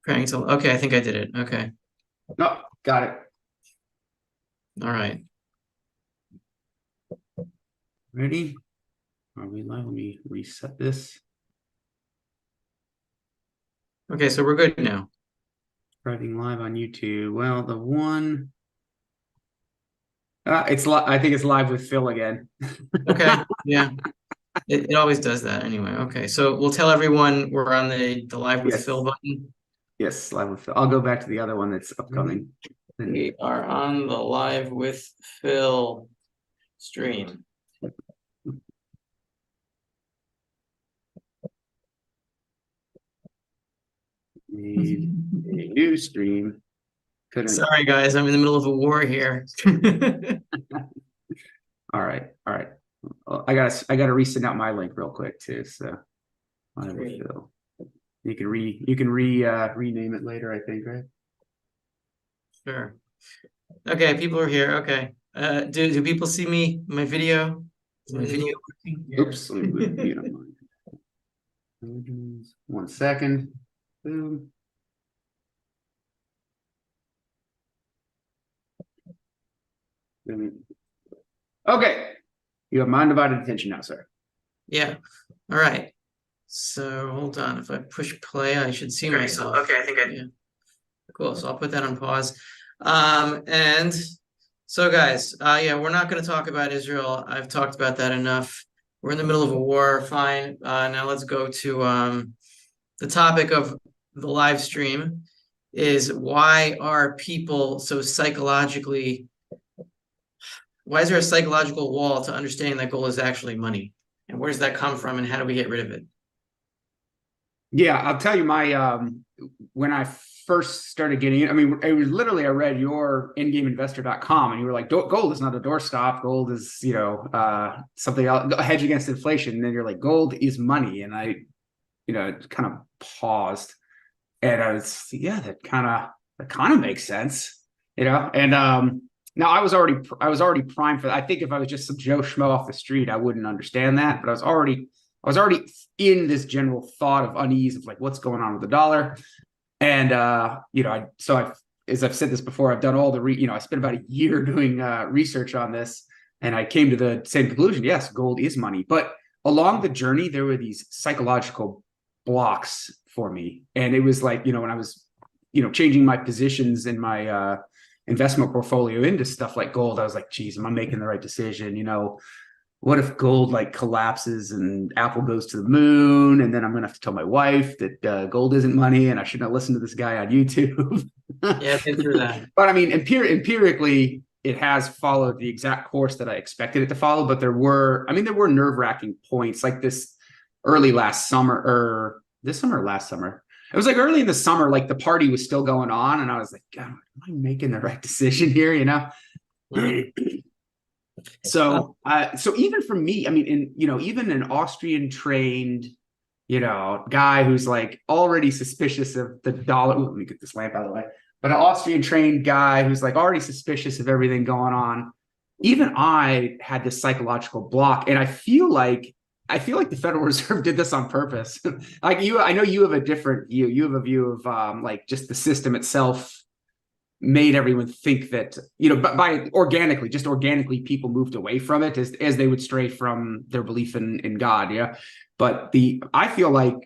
Triangle. Okay, I think I did it. Okay. No, got it. All right. Ready? Are we live? Let me reset this. Okay, so we're good now. Starting live on YouTube. Well, the one. I think it's live with Phil again. Okay. Yeah. It always does that anyway. Okay. So we'll tell everyone we're on the live with Phil Yes. button. Yes, live with Phil. I'll go back to the other one that's upcoming. We are on the live with Phil stream. Need a new stream. Couldn't. Sorry, guys. I'm in the middle of a war here. All right. All right. Well, I gotta resend out my link real quick too. So live with Phil. You can rename it later, I think, right? Sure. Okay, people are here. Okay. Do people see me? My video? Is my video working? Oops, let me move mute on mine. 1 second. Boom. Okay. You have my undivided attention now, sir. Yeah. All right. So hold on. If I push play, I should see myself. Okay, I think I do. Cool. So I'll put that on pause. And so guys, yeah, we're not going to talk about Israel. I've talked about that enough. We're in the middle of a war. Fine. Now let's go to the topic of the live stream is why are people so psychologically, why is there a psychological wall to understanding that gold is actually money? And where does that come from and how do we get rid of it? Yeah, I'll tell you my when I first started getting it, I mean, it was literally I read your ingameinvestor.com and you were like, gold is not a doorstop. Gold is, something else, a hedge against inflation. And then you're like, gold is money. And I, kind of paused and I was, yeah, that kind of makes sense, and now I was already primed for that. I think if I was just some Joe Schmo off the street, I wouldn't understand that, but I was already in this general thought of unease of like what's going on with the dollar. And as I've said this before, I've done all the I spent about a year doing research on this, and I came to the same conclusion. Yes, gold is money, but along the journey, there were these psychological blocks for me, and it was like when I was changing my positions in my investment portfolio into stuff like gold, I was like, geez, am I making the right decision? What if gold like collapses and Apple goes to the moon, and then I'm gonna have to tell my wife that gold isn't money and I should not listen to this guy on YouTube. Yeah, I've been through that. But I mean, empirically, it has followed the exact course that I expected it to follow. But there were nerve-wracking points like this early last summer, or this summer or last summer. It was like early in the summer, like the party was still going on, and I was like, God, am I making the right decision here? So even for me, I mean, even an Austrian trained, guy who's like already suspicious of the dollar. Ooh, let me get this lamp out of the way. But an Austrian trained guy who's like already suspicious of everything going on. Even I had this psychological block, and I feel like the Federal Reserve did this on purpose. Like I know you have a different view. You have a view of like just the system itself made everyone think that by organically people moved away from it as they would stray from their belief in God. Yeah, but I feel like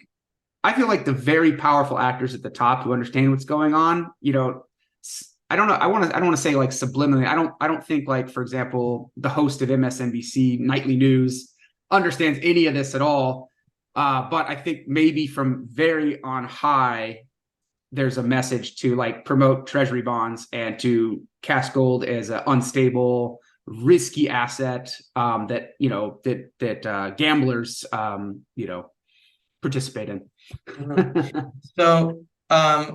the very powerful actors at the top who understand what's going on, I don't know, I don't want to say like subliminally, I don't think, like, for example, the host of MSNBC nightly news understands any of this at all, but I think maybe from very on high there's a message to like promote treasury bonds and to cast gold as an unstable, risky asset that gamblers participate in. So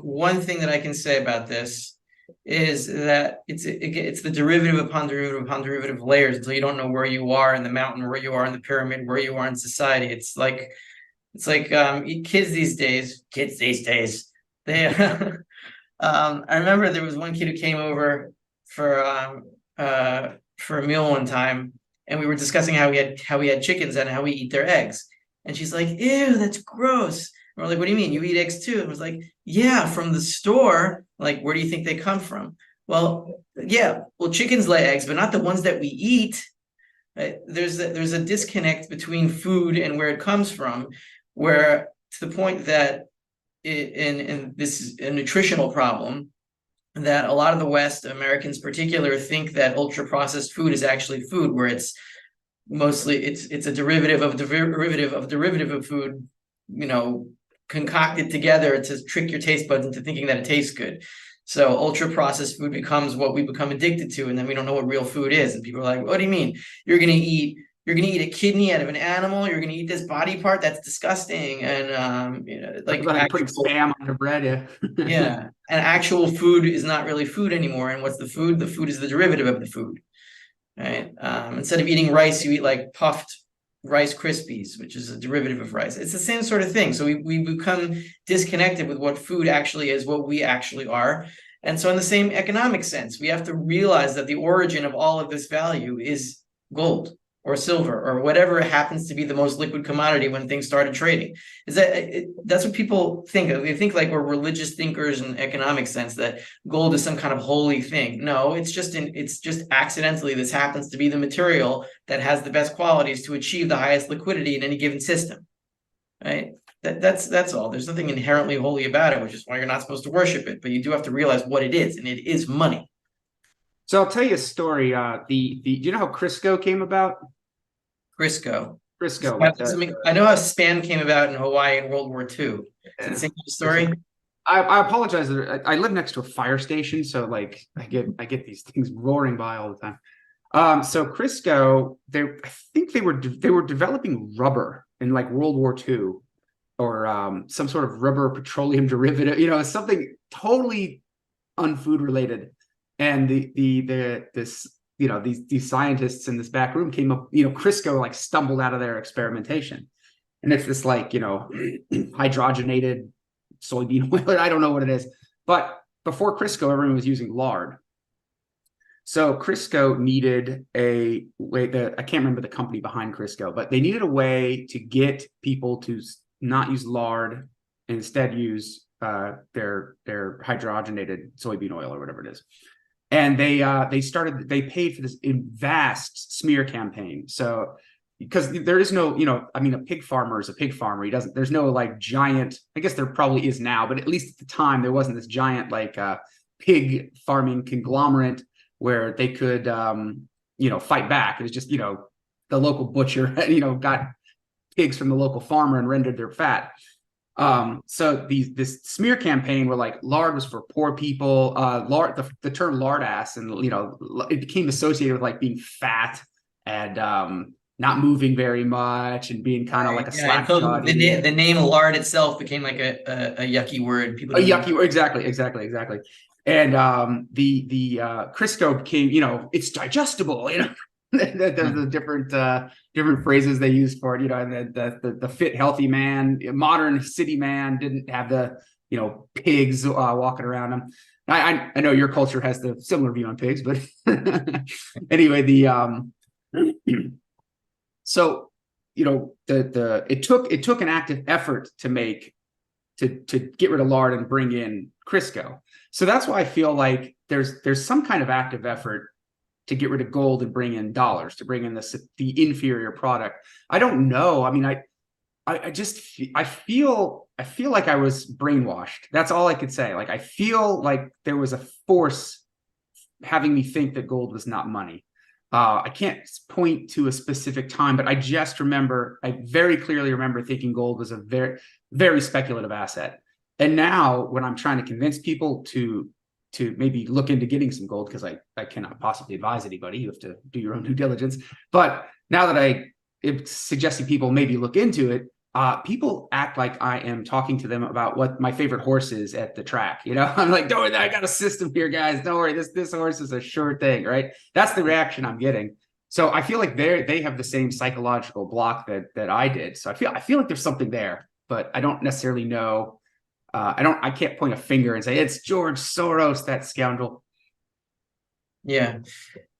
one thing that I can say about this is that it's the derivative upon derivative upon derivative layers until you don't know where you are in the mountain, where you are in the pyramid, where you are in society. It's like kids these days, they I remember there was one kid who came over for a meal one time, and we were discussing how we had chickens and how we eat their eggs. And she's like, "Ew, that's gross." We're like, what do you mean? You eat eggs too? And it was like, yeah, from the store. Like, where do you think they come from? Well, yeah, well, chickens lay eggs, but not the ones that we eat. Right? There's a disconnect between food and where it comes from, where to the point that and this is a nutritional problem, that a lot of the West, Americans in particular, think that ultra processed food is actually food, where it's mostly it's a derivative of derivative of food, concocted together to trick your taste buds into thinking that it tastes good. So ultra processed food becomes what we become addicted to, and then we don't know what real food is. And people are like, "What do you mean? You're gonna eat a kidney out of an animal? You're gonna eat this body part? That's disgusting!" And like putting spam on your bread, yeah. yeah, and actual food is not really food anymore. And what's the food? The food is the derivative of the food, right? Instead of eating rice, you eat like puffed Rice Krispies, which is a derivative of rice. It's the same sort of thing. So we become disconnected with what food actually is, what we actually are. And so in the same economic sense, we have to realize that the origin of all of this value is gold or silver or whatever happens to be the most liquid commodity when things started trading. That's what people think of. They think like we're religious thinkers in economic sense, that gold is some kind of holy thing. No, it's just accidentally this happens to be the material that has the best qualities to achieve the highest liquidity in any given system, right? That's all. There's nothing inherently holy about it, which is why you're not supposed to worship it. But you do have to realize what it is, and it is money. So I'll tell you a story. Do you know how Crisco came about? Crisco. Crisco. I know how Spam came about in Hawaii in World War II. Is it the same story? I apologize. I live next to a fire station, so like I get these things roaring by all the time. So Crisco, I think they were developing rubber in like World War II, or some sort of rubber petroleum derivative. Something totally unfood related. And these scientists in this back room came up, Crisco like stumbled out of their experimentation. And it's this like, hydrogenated soybean oil. I don't know what it is. But before Crisco, everyone was using lard. So Crisco needed a way I can't remember the company behind Crisco, but they needed a way to get people to not use lard and instead use their hydrogenated soybean oil or whatever it is. And they paid for this vast smear campaign. So because there is no, a pig farmer is a pig farmer. There's no like giant, I guess there probably is now, but at least at the time there wasn't this giant like pig farming conglomerate where they could fight back. It was just, the local butcher, got pigs from the local farmer and rendered their fat. So this smear campaign where like lard was for poor people, the term lard ass, and it became associated with like being fat and not moving very much and being kind of like a slack jawed. The name lard itself became like a yucky word. People yucky word, exactly. And the Crisco became, it's digestible, the different phrases they use for it, and the fit, healthy man, modern city man didn't have the, pigs walking around him. I know your culture has the similar view on pigs, but anyway, so, it took an active effort to get rid of lard and bring in Crisco. So that's why I feel like there's some kind of active effort to get rid of gold and bring in dollars, to bring in the inferior product. I don't know. I mean, I feel like I was brainwashed. That's all I could say. Like, I feel like there was a force having me think that gold was not money. I can't point to a specific time, but I very clearly remember thinking gold was a very, very speculative asset. And now when I'm trying to convince people to maybe look into getting some gold, because I cannot possibly advise anybody, you have to do your own due diligence. But now that I'm suggesting people maybe look into it, people act like I am talking to them about what my favorite horse is at the track. I'm like, don't worry, I got a system here, guys. Don't worry, this horse is a sure thing, right? That's the reaction I'm getting. So I feel like they have the same psychological block that I did. So I feel like there's something there, but I don't necessarily know. I can't point a finger and say it's George Soros, that scoundrel. Yeah.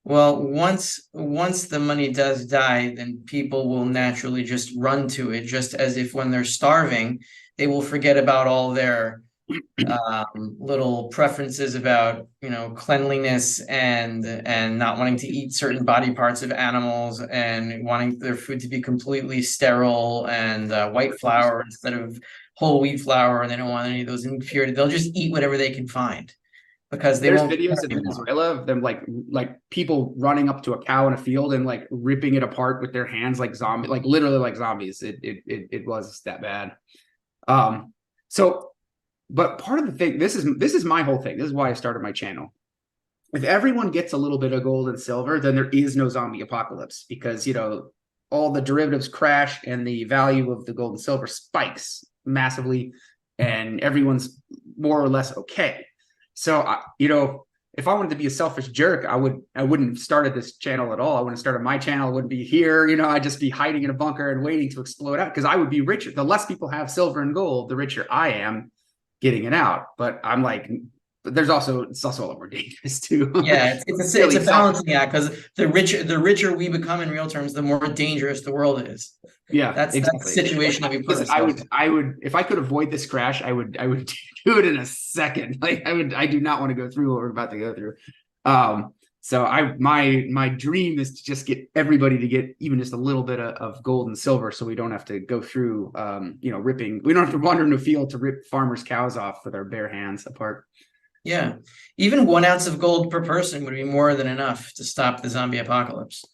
Well, once the money does die, then people will naturally just run to it, just as if when they're starving, they will forget about all their little preferences about, cleanliness and not wanting to eat certain body parts of animals and wanting their food to be completely sterile and white flour instead of whole wheat flour, and they don't want any of those impurities. They'll just eat whatever they can find because they There's won't videos of Venezuela of them like people running up to a cow in a field and like ripping it apart with their hands like zombie, like literally like zombies. It was that bad. So but part of the thing, this is my whole thing. This is why I started my channel. If everyone gets a little bit of gold and silver, then there is no zombie apocalypse because, all the derivatives crash and the value of the gold and silver spikes massively and everyone's more or less okay. So, if I wanted to be a selfish jerk, I wouldn't have started this channel at all. I wouldn't have started my channel. I wouldn't be here. I'd just be hiding in a bunker and waiting to explode out because I would be richer. The less people have silver and gold, the richer I am getting it out. But I'm like, it's also a lot more dangerous too. Yeah, it's a balancing act because the richer we become in real terms, the more dangerous the world is. Yeah, that's exactly. The situation that we put ourselves. I would if I could avoid this crash, I would do it in a second. Like I do not want to go through what we're about to go through. So my dream is to just get everybody to get even just a little bit of gold and silver, so we don't have to go through ripping. We don't have to wander in a field to rip farmers' cows off with our bare hands apart. Yeah, even 1 ounce of gold per person would be more than enough to stop the zombie apocalypse.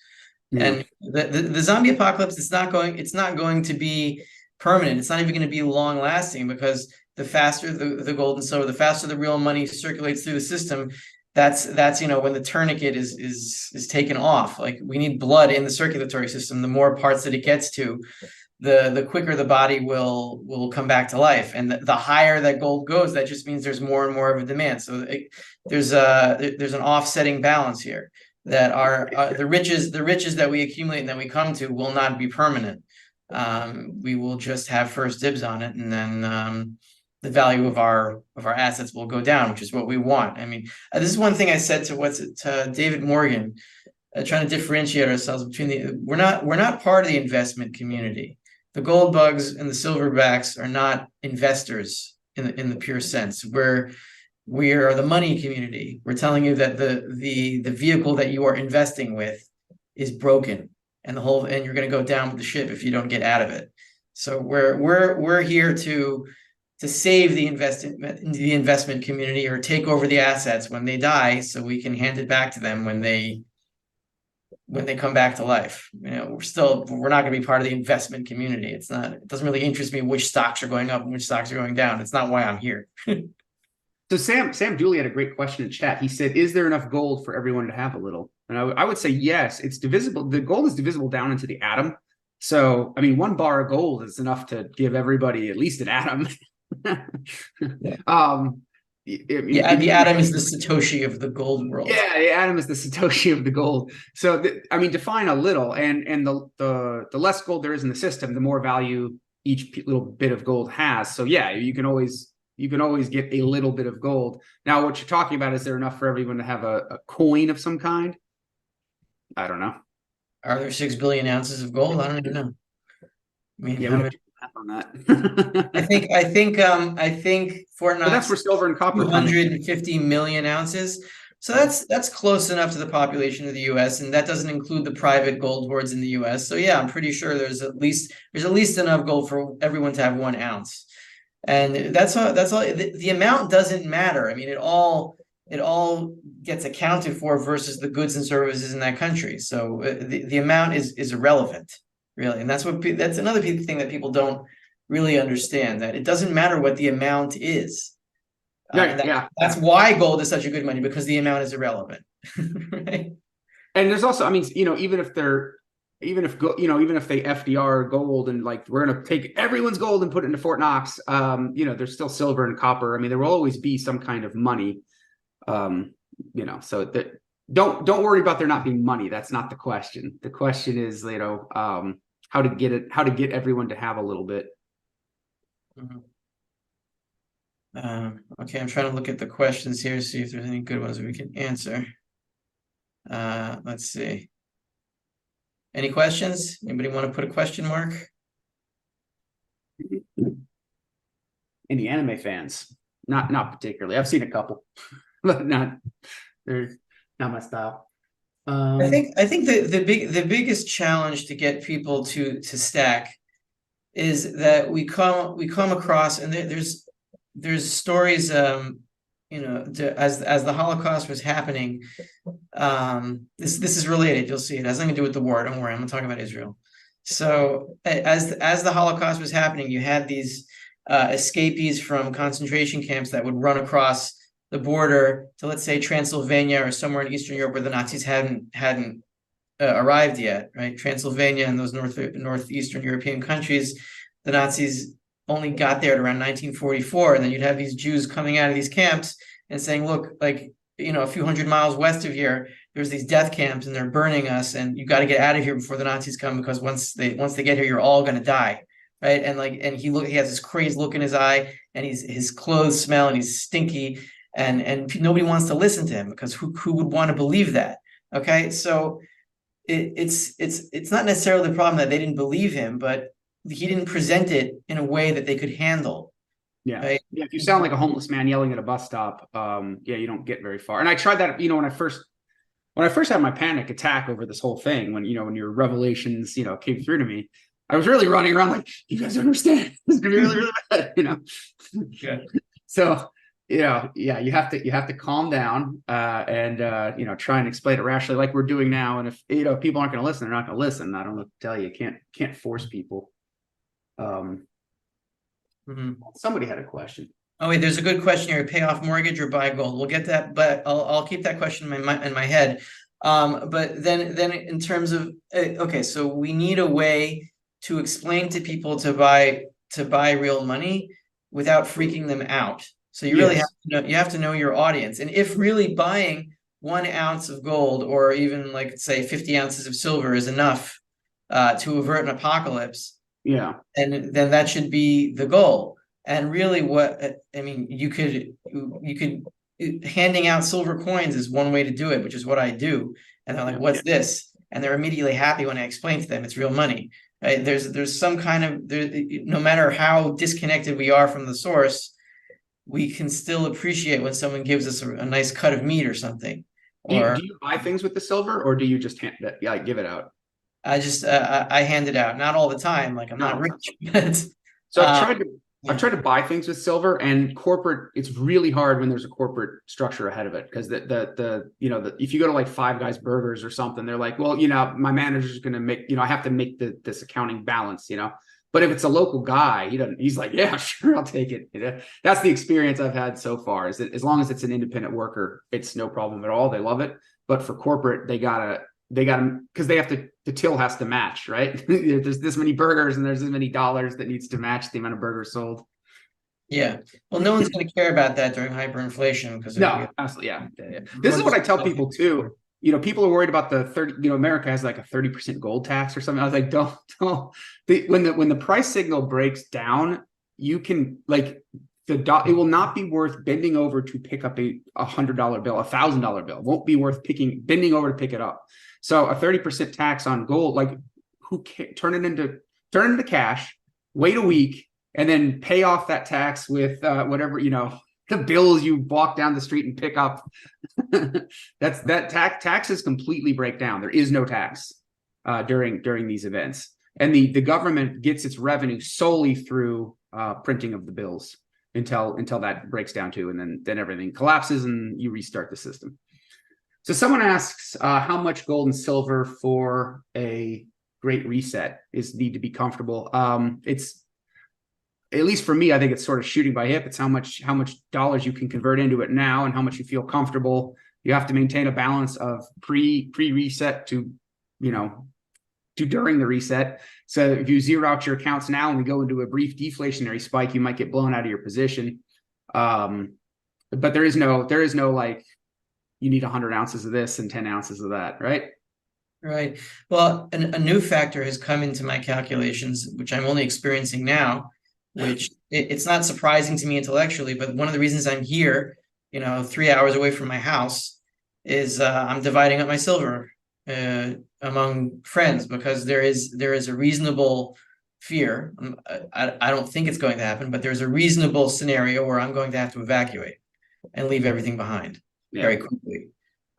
Yeah. And the zombie apocalypse, it's not going to be permanent. It's not even going to be long lasting because the faster the gold and silver, the faster the real money circulates through the system. That's when the tourniquet is taken off. Like we need blood in the circulatory system. The more parts that it gets to, the quicker the body will come back to life, and the higher that gold goes, that just means there's more and more of a demand. So there's an offsetting balance here that the riches that we accumulate and that we come to will not be permanent. We will just have first dibs on it, and then the value of our assets will go down, which is what we want. I mean, this is one thing I said to David Morgan, trying to differentiate ourselves between we're not part of the investment community. The gold bugs and the silverbacks are not investors in the pure sense. We are the money community. We're telling you that the vehicle that you are investing with is broken, and you're going to go down with the ship if you don't get out of it. So we're here to save the investment community or take over the assets when they die, so we can hand it back to them when they come back to life. We're not going to be part of the investment community. It doesn't really interest me which stocks are going up and which stocks are going down. It's not why I'm here. So Sam Dooley had a great question in chat. He said, is there enough gold for everyone to have a little? And I would say yes. It's divisible. The gold is divisible down into the atom. So, I mean, 1 bar of gold is enough to give everybody at least an atom. The atom is the Satoshi of the gold world. Yeah, the atom is the Satoshi of the gold. So, define a little, and the less gold there is in the system, the more value each little bit of gold has. So, yeah, you can always get a little bit of gold. Now, what you're talking about, is there enough for everyone to have a coin of some kind? I don't know. Are there 6 billion ounces of gold? I don't even know. I mean, yeah, on that. I think Fort Knox, that's for silver and copper. 250 million ounces. So that's close enough to the population of the U.S., and that doesn't include the private gold hoards in the U.S. So yeah, I'm pretty sure there's at least enough gold for everyone to have 1 ounce. And that's all. The amount doesn't matter. I mean, it all gets accounted for versus the goods and services in that country. So the amount is irrelevant, really. And that's another thing that people don't really understand, that it doesn't matter what the amount is. That's why gold is such a good money, because the amount is irrelevant. Right? And there's also, I mean, even if they FDR gold and like, we're going to take everyone's gold and put it into Fort Knox, there's still silver and copper. I mean, there will always be some kind of money, so that don't worry about there not being money. That's not the question. The question is, how to get everyone to have a little bit. Mm-hmm. Okay, I'm trying to look at the questions here, see if there's any good ones that we can answer. Let's see. Any questions? Anybody want to put a question mark? Any anime fans? Not particularly. I've seen a couple, but they're not my style. I think the biggest challenge to get people to stack is that we come across, and there's stories, as the Holocaust was happening. This is related. You'll see it has nothing to do with the war. Don't worry, I'm not talking about Israel. So as the Holocaust was happening, you had these escapees from concentration camps that would run across the border to, let's say, Transylvania or somewhere in Eastern Europe where the Nazis hadn't arrived yet, right? Transylvania and those northeastern European countries, the Nazis only got there at around 1944, and then you'd have these Jews coming out of these camps and saying, "Look, like, a few hundred miles west of here, there's these death camps, and they're burning us, and you got to get out of here before the Nazis come, because once they get here, you're all going to die." Right. And he has this crazed look in his eye, and his clothes smell, and he's stinky, and nobody wants to listen to him, because who would want to believe that? Okay. So it's not necessarily the problem that they didn't believe him, but he didn't present it in a way that they could handle. Yeah. Right? Yeah. If you sound like a homeless man yelling at a bus stop, you don't get very far. And I tried that, when I first had my panic attack over this whole thing, when your revelations, came through to me, I was really running around like, you guys understand, this is gonna be really, really bad, Yeah. So, you have to calm down, and try and explain it rationally, like we're doing now. And if people aren't going to listen, they're not going to listen. I don't know what to tell you. Can't force people. Somebody had a question. Oh wait, there's a good question here: pay off mortgage or buy gold. We'll get that, but I'll keep that question in my head. But then in terms of okay, so we need a way to explain to people to buy real money without freaking them out. So you really have to know your audience, and if really buying 1 ounce of gold, or even, like, say 50 ounces of silver, is enough to avert an apocalypse, and then that should be the goal. And really, you could handing out silver coins is one way to do it, which is what I do. And they're like, "What's this?" And they're immediately happy when I explain to them it's real money. Right? There's some kind of no matter how disconnected we are from the source, we can still appreciate when someone gives us a nice cut of meat or something. Do you buy things with the silver, or do you just give it out? I hand it out, not all the time. Like, I'm not rich, but so I've tried to buy things with silver, and corporate. It's really hard when there's a corporate structure ahead of it, because if you go to like Five Guys Burgers or something, they're like, well, my manager's going to make, I have to make this accounting balance, But if it's a local guy, he's like, yeah, sure, I'll take it. That's the experience I've had so far, is that as long as it's an independent worker, it's no problem at all. They love it. But for corporate, they gotta, because they have to, the till has to match, right? There's this many burgers and there's this many dollars that needs to match the amount of burgers sold. Yeah. Well, no one's going to care about that during hyperinflation, because absolutely. Yeah. This is what I tell people too. People are worried about the 30, America has like a 30% gold tax or something. I was like, don't. When the price signal breaks down, you can, like, it will not be worth bending over to pick up a $100 bill, $1,000 bill. It won't be worth bending over to pick it up. So a 30% tax on gold, like, who can turn it into cash, wait a week, and then pay off that tax with whatever, the bills you walk down the street and pick up. Taxes completely break down. There is no tax during these events, and the government gets its revenue solely through printing of the bills until that breaks down too, and then everything collapses and you restart the system. So someone asks, how much gold and silver for a great reset need to be comfortable? It's, at least for me, I think it's sort of shooting by hip. It's how much dollars you can convert into it now, and how much you feel comfortable. You have to maintain a balance of pre-reset to during the reset. So if you zero out your accounts now and we go into a brief deflationary spike, you might get blown out of your position. But there is no like, you need 100 ounces of this and 10 ounces of that, right? Right. Well, a new factor has come into my calculations, which I'm only experiencing now, which it's not surprising to me intellectually, but one of the reasons I'm here, 3 hours away from my house, is I'm dividing up my silver among friends, because there is a reasonable fear. I don't think it's going to happen, but there's a reasonable scenario where I'm going to have to evacuate and leave everything behind very quickly.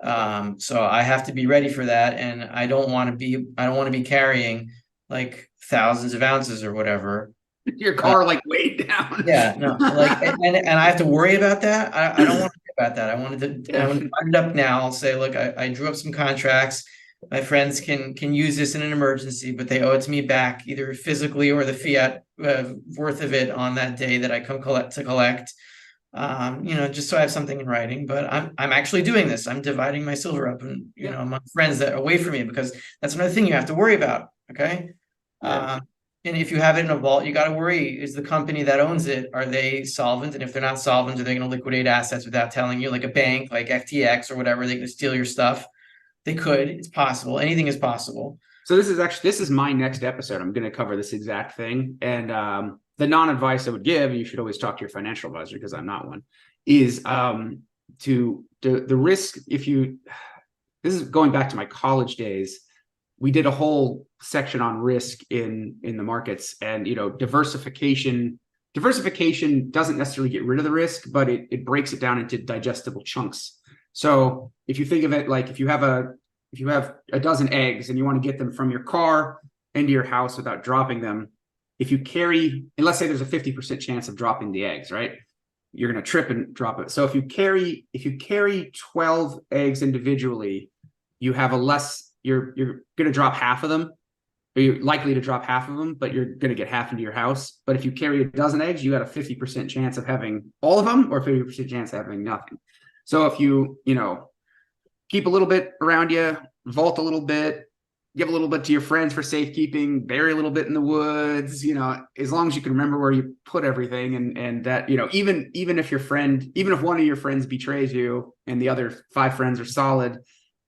So I have to be ready for that, and I don't want to be carrying like thousands of ounces or whatever. Your car like weighed down. Yeah, no, like, and I have to worry about that. I don't want to worry about that. I wanted to, I want to wind up now. I'll say, look, I drew up some contracts. My friends can use this in an emergency, but they owe it to me back, either physically or the fiat worth of it on that day that I come collect. Just so I have something in writing. But I'm actually doing this. I'm dividing my silver up, and among friends that are away from me, because that's another thing you have to worry about. Okay. And if you have it in a vault, you got to worry, is the company that owns it, are they solvent? And if they're not solvent, are they going to liquidate assets without telling you, like a bank, like FTX or whatever, they can steal your stuff? They could. It's possible. Anything is possible. So this is my next episode. I'm going to cover this exact thing. And the non-advice I would give, and you should always talk to your financial advisor because I'm not one, is to the risk. This is going back to my college days. We did a whole section on risk in the markets, and diversification doesn't necessarily get rid of the risk, but it breaks it down into digestible chunks. So if you think of it like if you have a dozen eggs and you want to get them from your car into your house without dropping them, if you carry, and let's say there's a 50% chance of dropping the eggs, right? You're going to trip and drop it. So if you carry 12 eggs individually, you have you're going to drop half of them, or you're likely to drop half of them, but you're going to get half into your house. But if you carry a dozen eggs, you got a 50% chance of having all of them, or 50% chance of having nothing. So if you keep a little bit around you, vault a little bit, give a little bit to your friends for safekeeping, bury a little bit in the woods, as long as you can remember where you put everything, and that, even if one of your friends betrays you and the other 5 friends are solid,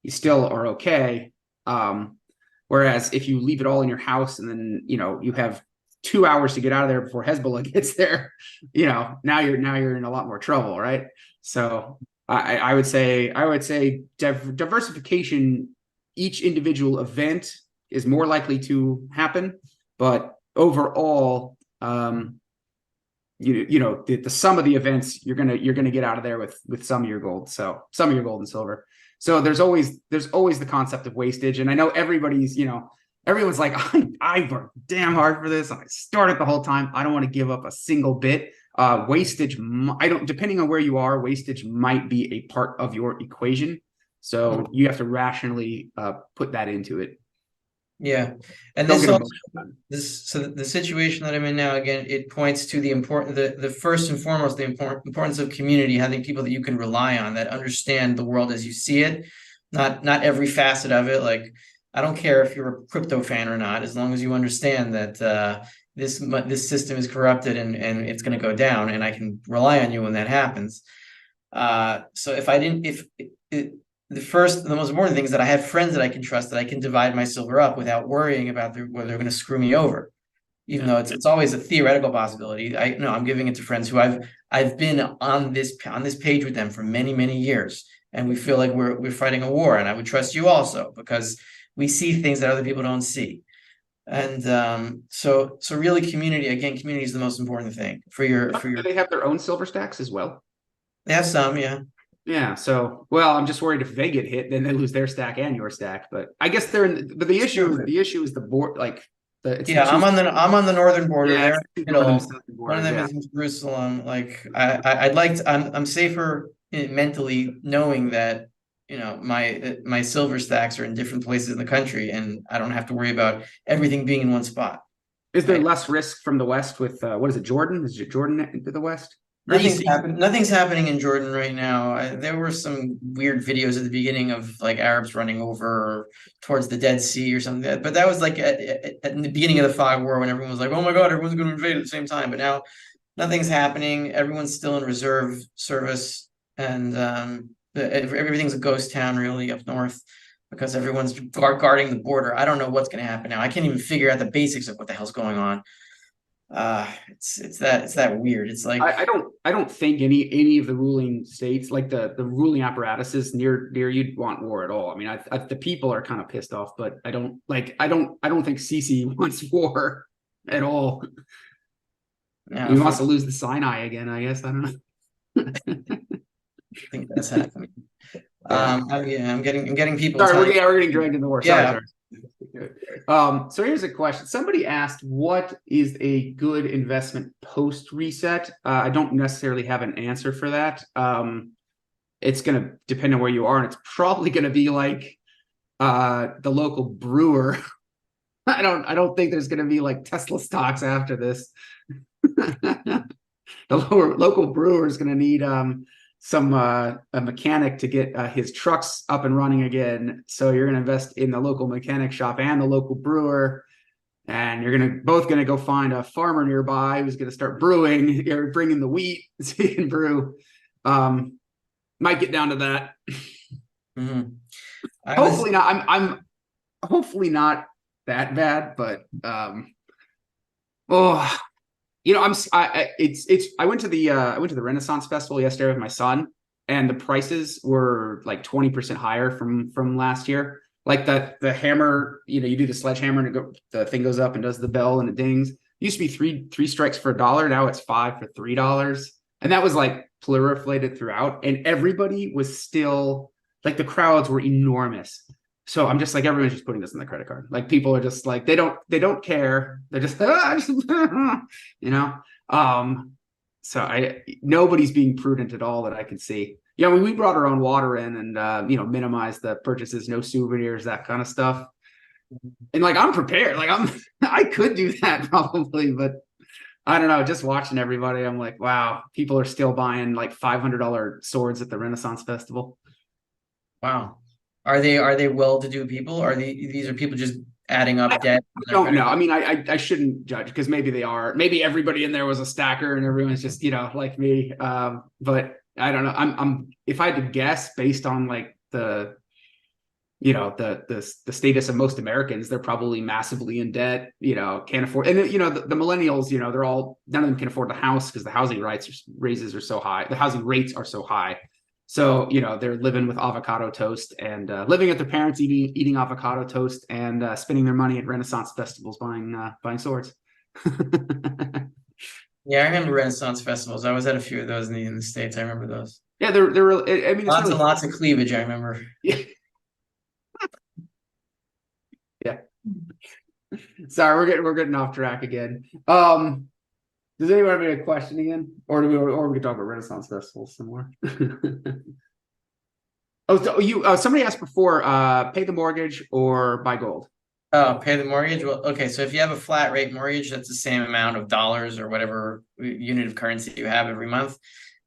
you still are okay. Whereas if you leave it all in your house and then, you have 2 hours to get out of there before Hezbollah gets there, now you're in a lot more trouble. Right. So I would say diversification, each individual event is more likely to happen, but overall, the sum of the events, you're gonna get out of there with some of your gold, so some of your gold and silver. So there's always the concept of wastage, and I know everyone's like, I worked damn hard for this, and I started the whole time. I don't want to give up a single bit. Wastage, depending on where you are, wastage might be a part of your equation. So you have to rationally put that into it. Yeah. And the situation that I'm in now, again, it points to the first and foremost, the importance of community, having people that you can rely on, that understand the world as you see it, not every facet of it. Like, I don't care if you're a crypto fan or not, as long as you understand that this system is corrupted and it's going to go down, and I can rely on you when that happens. So the most important thing is that I have friends that I can trust, that I can divide my silver up without worrying about whether they're going to screw me over, even though it's always a theoretical possibility. I'm giving it to friends who I've been on this page with them for many, many years, and we feel like we're fighting a war. And I would trust you also, because we see things that other people don't see. And so really, community is the most important thing for your. Do they have their own silver stacks as well? They have some, yeah. Yeah. So, well, I'm just worried if they get hit, then they lose their stack and your stack. But I guess but the issue is the board, like I'm on the northern border. Yeah, one of them is in Jerusalem. Like I'm safer mentally knowing that my silver stacks are in different places in the country, and I don't have to worry about everything being in one spot. Is there less risk from the west with what is it, Jordan? Is it Jordan to the west? Nothing's happening in Jordan right now. There were some weird videos at the beginning of like Arabs running over towards the Dead Sea or something. But that was like at the beginning of the fog war, when everyone was like, "Oh my God, everyone's going to invade at the same time." But now nothing's happening. Everyone's still in reserve service, and everything's a ghost town really up north, because everyone's guarding the border. I don't know what's going to happen now. I can't even figure out the basics of what the hell's going on. It's that weird. It's like I don't think any of the ruling states, like the ruling apparatuses near you'd want war at all. I mean, the people are kind of pissed off, but I don't think Sisi wants war. at all. Now, He if wants we to lose the Sinai again, I guess. I don't know. think that's happening. Yeah. I'm getting people Sorry, telling. we're getting dragged into the war. Yeah. Sorry. So here's a question. Somebody asked, what is a good investment post reset? I don't necessarily have an answer for that. It's going to depend on where you are, and it's probably going to be like the local brewer. I don't think there's going to be like Tesla stocks after this. The local brewer is going to need some a mechanic to get his trucks up and running again. So you're going to invest in the local mechanic shop and the local brewer, and you're both going to go find a farmer nearby who's going to start brewing. You're bringing the wheat so you can brew. Might get down to that. Mhm. Hopefully not. I'm hopefully not that bad, but oh, you know, I went to the Renaissance Festival yesterday with my son, and the prices were like 20% higher from last year. Like the hammer, you know, you do the sledgehammer and the thing goes up and does the bell and it dings. It used to be three strikes for $1. Now it's 5 for $3. And that was like proliferated throughout. And everybody was still like, the crowds were enormous. So I'm just like, everyone's just putting this on the credit card. Like, people are just like, they don't care. They're just, you know. So nobody's being prudent at all that I can see. Yeah, we brought our own water in and minimize the purchases, no souvenirs, that kind of stuff. And like, I'm prepared. Like, I could do that probably, but I don't know. Just watching everybody, I'm like, wow, people are still buying like $500 swords at the Renaissance Festival. Wow. Are they well-to-do people? These are people just adding up debt? I don't know. I mean, I shouldn't judge, because maybe they are. Maybe everybody in there was a stacker and everyone's just, like me. But I don't know. I'm if I had to guess based on like the status of most Americans, they're probably massively in debt, can't afford. And the millennials, they're all, none of them can afford the house because the housing raises are so high. The housing rates are so high. So, they're living with avocado toast and living at their parents, eating avocado toast and spending their money at Renaissance festivals buying swords. Yeah, I remember Renaissance festivals. I was at a few of those in the States. I remember those. Yeah, they're really, I mean, it's Lots really, and lots of cleavage, I remember. yeah. Yeah. Sorry, we're getting off track again. Does anyone have any question again, or we could talk about Renaissance festivals some more? Somebody asked before, pay the mortgage or buy gold. Oh, pay the mortgage? Well, okay, so if you have a flat rate mortgage, that's the same amount of dollars or whatever unit of currency you have every month.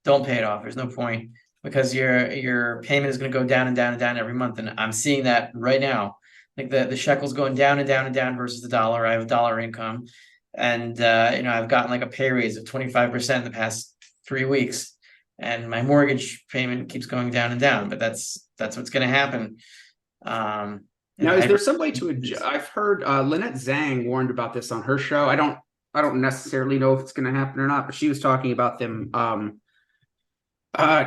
Don't pay it off. There's no point, because your payment is going to go down and down and down every month. And I'm seeing that right now. Like the shekel's going down and down and down versus the dollar. I have a dollar income, and I've gotten like a pay raise of 25% in the past 3 weeks, and my mortgage payment keeps going down and down. But that's what's going to happen. Now, is there some way to adjust? I've heard Lynette Zhang warned about this on her show. I don't necessarily know if it's going to happen or not, but she was talking about them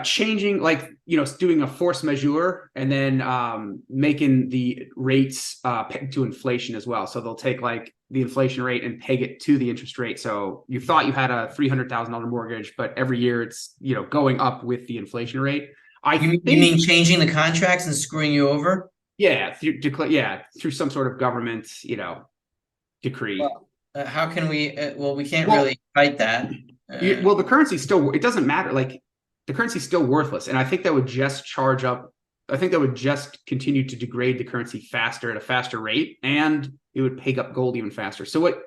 changing, like, doing a force majeure and then making the rates pegged to inflation as well. So they'll take like the inflation rate and peg it to the interest rate. So you thought you had a $300,000 mortgage, but every year it's going up with the inflation rate. You mean changing the contracts and screwing you over? Yeah, through some sort of government, decree. Well, how can we? We can't really fight that. Well, the currency still, it doesn't matter. Like, the currency is still worthless, and I think that would just charge up. I think that would just continue to degrade the currency faster at a faster rate, and it would peg up gold even faster. So what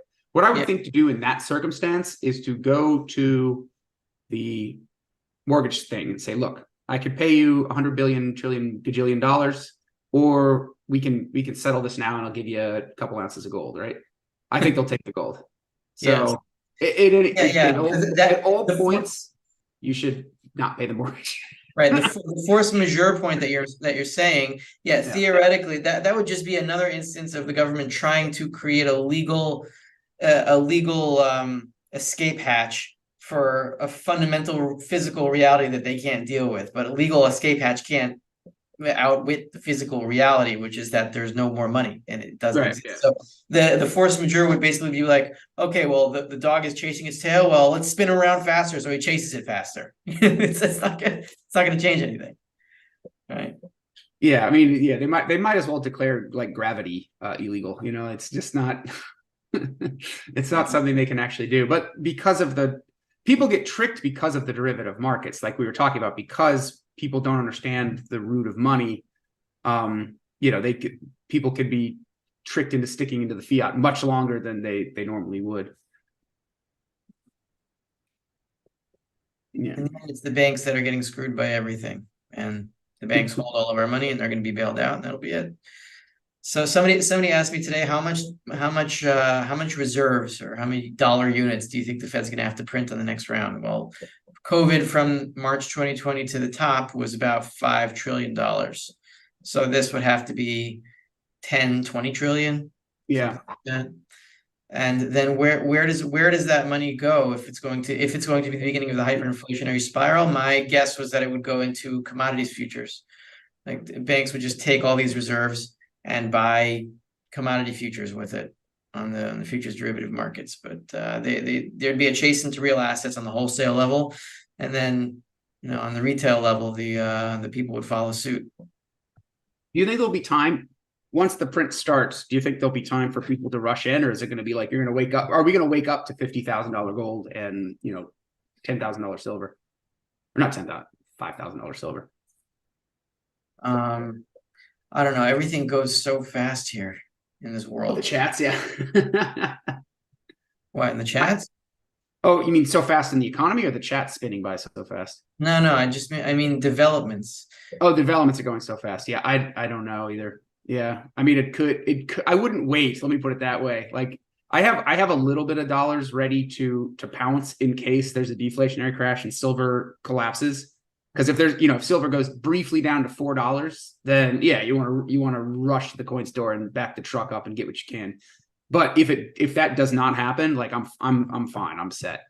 I would think to do in that circumstance is to go to the mortgage thing and say, look, I could pay you 100 billion, trillion, gajillion dollars, or we can settle this now and I'll give you a couple ounces of gold, right? I think they'll take the gold. So at all points, you should not pay the mortgage. Right. The force majeure point that you're saying, theoretically, that would just be another instance of the government trying to create a legal escape hatch for a fundamental physical reality that they can't deal with. But a legal escape hatch can't outwit the physical reality, which is that there's no more money and it doesn't Right. exist. Yeah. So the force majeure would basically be like, okay, well, the dog is chasing its tail. Well, let's spin around faster, so he chases it faster. It's not gonna change anything. Right. Yeah, I mean, yeah, they might as well declare like gravity illegal. You know, it's just not it's not something they can actually do. But because of the people get tricked because of the derivative markets, like we were talking about, because people don't understand the root of money. You know, people could be tricked into sticking into the fiat much longer than they normally would. Yeah. And then it's the banks that are getting screwed by everything. And the banks hold all of our money and they're going to be bailed out and that'll be it. So somebody asked me today, how much reserves or how many dollar units do you think the Fed's going to have to print on the next round? Well, COVID from March 2020 to the top was about $5 trillion. So this would have to be 10, 20 trillion. Yeah. Like that. And then where does that money go if it's going to be the beginning of the hyperinflationary spiral? My guess was that it would go into commodities futures. Like banks would just take all these reserves and buy commodity futures with it on the futures derivative markets. But there'd be a chase into real assets on the wholesale level, and then on the retail level, the people would follow suit. Do you think there'll be time once the print starts? Do you think there'll be time for people to rush in, or is it going to be like you're going to wake up? Are we going to wake up to $50,000 gold and $10,000 silver, or not $5,000 silver? I don't know. Everything goes so fast here in this world. The chats, yeah. What, in the chats? Oh, you mean so fast in the economy, or the chat spinning by so fast? No, I mean developments. Oh, developments are going so fast. Yeah, I don't know either. Yeah, I mean it could. I wouldn't wait. Let me put it that way. Like I have a little bit of dollars ready to pounce in case there's a deflationary crash and silver collapses. Because if there's if silver goes briefly down to $4, then yeah, you want to rush to the coin store and back the truck up and get what you can. But if that does not happen, like I'm fine. I'm set.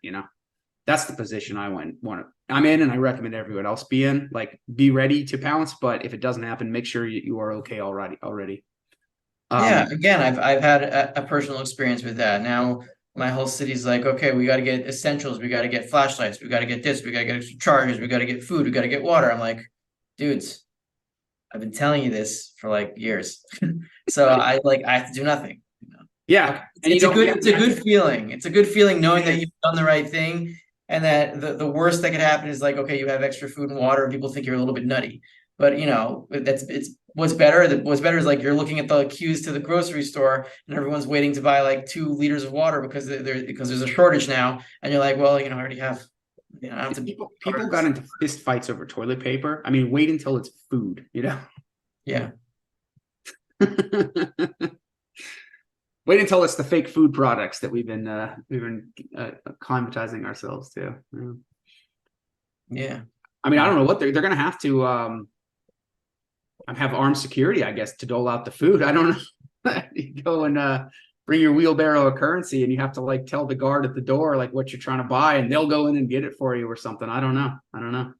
That's the position I'm in, and I recommend everyone else be in. Like, be ready to pounce, but if it doesn't happen, make sure you are okay already. Yeah, again, I've had a personal experience with that. Now my whole city's like, okay, we got to get essentials, we got to get flashlights, we got to get this, we got to get extra chargers, we got to get food, we got to get water. I'm like, dudes, I've been telling you this for like years. So I have to do nothing. Yeah, and it's a good feeling. It's a good feeling knowing that you've done the right thing, and that the worst that could happen is like, okay, you have extra food and water, and people think you're a little bit nutty. But it's what's better. What's better is like you're looking at the queues to the grocery store, and everyone's waiting to buy like 2 liters of water because there's a shortage now, and you're like, well, I already have. I have to. People got into fist fights over toilet paper. I mean, wait until it's food. Yeah. Wait until it's the fake food products that we've been acclimatizing ourselves to. Yeah. I mean, I don't know what they're going to have to have armed security, I guess, to dole out the food. I don't know. You go and bring your wheelbarrow of currency, and you have to like tell the guard at the door like what you're trying to buy, and they'll go in and get it for you or something. I don't know.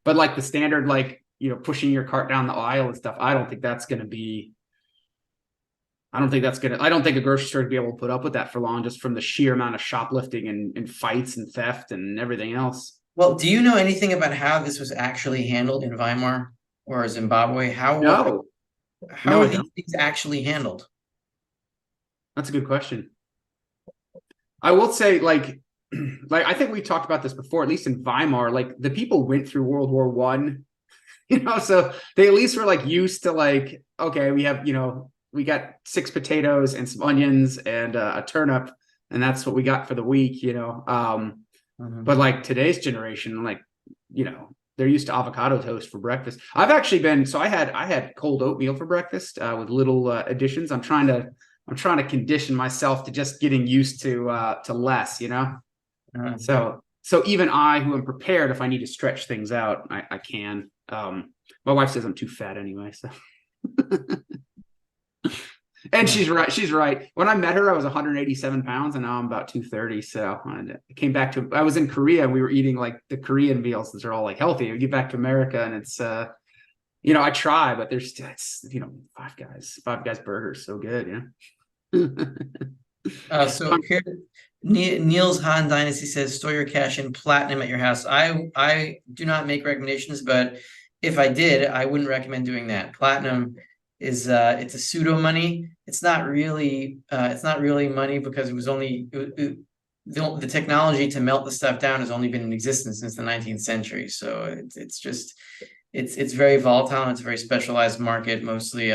But like the standard, like pushing your cart down the aisle and stuff, I don't think that's going to be. I don't think a grocery store would be able to put up with that for long, just from the sheer amount of shoplifting and fights and theft and everything else. Well, do you know anything about how this was actually handled in Weimar or Zimbabwe? How are these things actually handled? That's a good question. I will say, like I think we talked about this before, at least in Weimar, like the people went through World War One, so they at least were like used to like, okay, we have, we got 6 potatoes and some onions and a turnip, and that's what we got for the week, But like today's generation, like, they're used to avocado toast for breakfast. I've actually been, so I had cold oatmeal for breakfast with little additions. I'm trying to condition myself to just getting used to less, So even I, who am prepared, if I need to stretch things out, I can. My wife says I'm too fat anyway, so. And she's right. When I met her, I was 187 pounds, and now I'm about 230. So I came back I was in Korea, and we were eating like the Korean meals that are all like healthy. We get back to America, and it's I try, but there's it's Five Guys burgers so good, So here, Niels Han Dynasty says, store your cash in platinum at your house. I do not make recommendations, but if I did, I wouldn't recommend doing that. Platinum is it's a pseudo money. It's not really money because it was only the technology to melt the stuff down has only been in existence since the 19th century. So it's just it's very volatile and it's a very specialized market, mostly